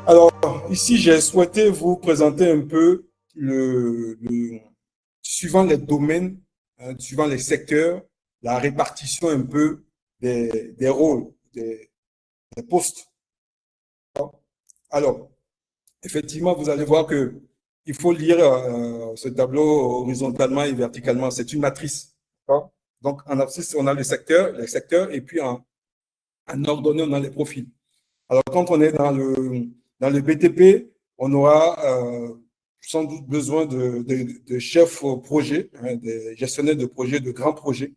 Alors, ici, j'ai souhaité vous présenter un peu suivant les domaines, hein, suivant les secteurs, la répartition un peu des rôles, des postes. Alors, effectivement, vous allez voir que il faut lire ce tableau horizontalement et verticalement. C'est une matrice. Donc, en abscisse, on a les secteurs, et puis en ordonnée, on a les profils. Alors, quand on est dans le BTP, on aura sans doute besoin de chefs au projet, hein, des gestionnaires de projets, de grands projets,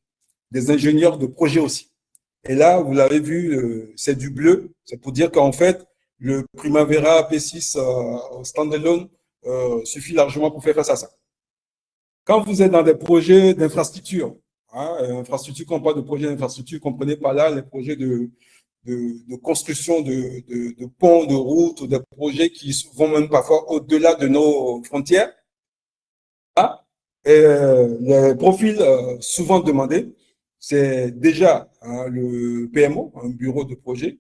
des ingénieurs de projets aussi. Et là, vous l'avez vu, c'est du bleu. C'est pour dire qu'en fait, le Primavera P6 standalone suffit largement pour faire face à ça. Quand vous êtes dans des projets d'infrastructure, hein, infrastructure, quand on parle de projets d'infrastructure, comprenez par là les projets de construction de ponts, de routes, des projets qui vont même parfois au-delà de nos frontières. Ah, les profils souvent demandés, c'est déjà hein, le PMO, un bureau de projet,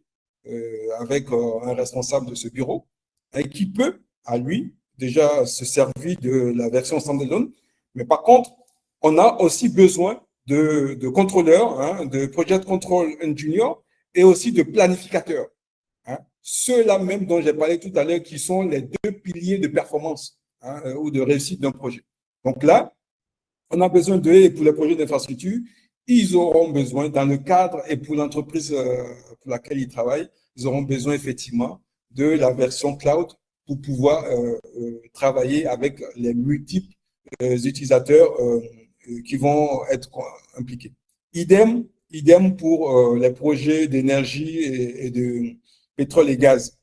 avec un responsable de ce bureau, et qui peut, à lui, déjà se servir de la version standalone. Mais par contre, on a aussi besoin de contrôleurs, hein, de project control engineer et aussi de planificateurs. Hein. Ceux-là même dont j'ai parlé tout à l'heure, qui sont les deux piliers de performance hein, ou de réussite d'un projet. Donc là, on a besoin d'eux et pour les projets d'infrastructure, ils auront besoin, dans le cadre et pour l'entreprise pour laquelle ils travaillent, ils auront besoin effectivement de la version cloud pour pouvoir travailler avec les multiples utilisateurs qui vont être impliqués. Idem pour les projets d'énergie et de pétrole et gaz.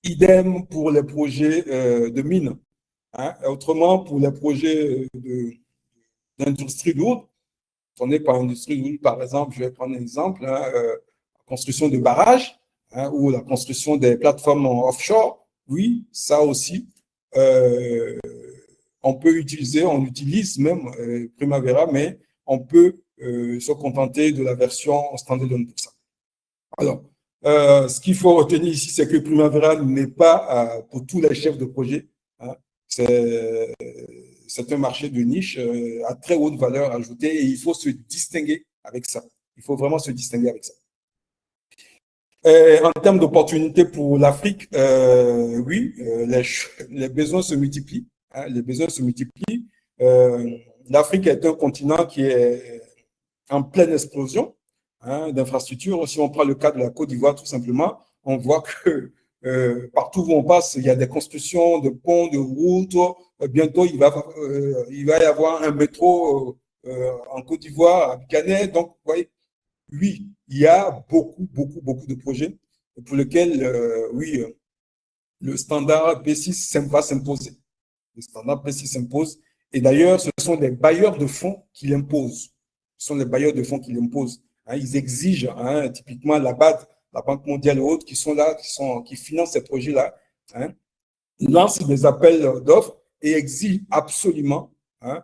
Idem pour les projets de mines. Hein. Autrement, pour les projets d'industrie lourde, on est par industrie lourde, par exemple, je vais prendre un exemple, hein, la construction de barrages hein, ou la construction des plateformes offshore, oui, ça aussi, on peut utiliser, on utilise même Primavera, mais on peut se contenter de la version standalone pour ça. Alors, ce qu'il faut retenir ici, c'est que Primavera n'est pas pour tous les chefs de projet. Hein. C'est un marché de niche à très haute valeur ajoutée et il faut se distinguer avec ça. Il faut vraiment se distinguer avec ça. En termes d'opportunités pour l'Afrique, oui, les besoins se multiplient. Hein, les besoins se multiplient. L'Afrique est un continent qui est en pleine explosion hein, d'infrastructures. Si on prend le cas de la Côte d'Ivoire, tout simplement, on voit que partout où on passe, il y a des constructions de ponts, de routes. Bientôt, il va y avoir un métro en Côte d'Ivoire, à Bicanet. Donc, vous voyez, oui, il y a beaucoup de projets pour lesquels, oui, le standard P6 va s'imposer. Le standard P6 s'impose. Et d'ailleurs, ce sont les bailleurs de fonds qui l'imposent. Ce sont les bailleurs de fonds qui l'imposent. Hein, ils exigent, hein, typiquement la BAD, la Banque mondiale et autres, qui sont là, qui financent ces projets-là, hein, lancent des appels d'offres et exigent absolument hein,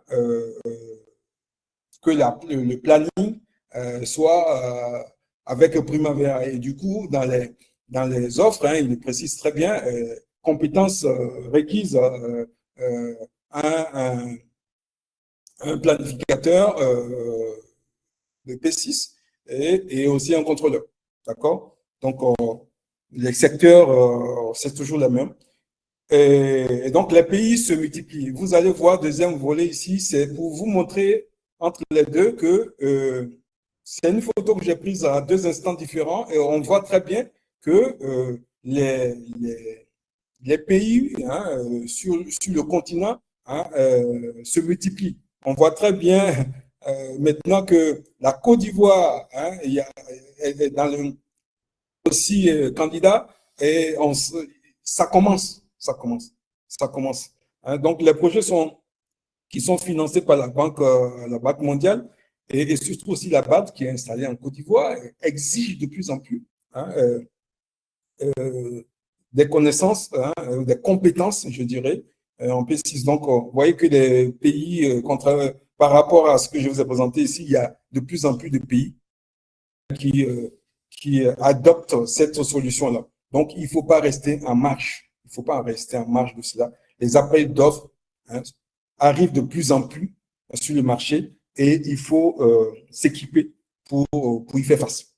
que le planning soit avec Primavera. Et du coup, dans les offres, hein, il précise très bien compétences requises un, un planificateur de P6 et aussi un contrôleur. D'accord. Donc, les secteurs, c'est toujours la même. Et donc, les pays se multiplient. Vous allez voir, deuxième volet ici, c'est pour vous montrer entre les deux que c'est une photo que j'ai prise à deux instants différents et on voit très bien que les pays hein, sur le continent hein, se multiplient. On voit très bien maintenant que la Côte d'Ivoire hein, est dans le, aussi candidat et ça commence. Hein. Donc les projets qui sont financés par la Banque mondiale et surtout aussi la BAD qui est installée en Côte d'Ivoire exige de plus en plus hein, des connaissances, hein, des compétences, je dirais, en P6. Donc, vous voyez que les pays, par rapport à ce que je vous ai présenté ici, il y a de plus en plus de pays qui, qui adoptent cette solution-là. Donc, il ne faut pas rester en marche. faut pas rester en marge de cela. Les appels d'offres arrivent de plus en plus sur le marché et il faut s'équiper pour y faire face.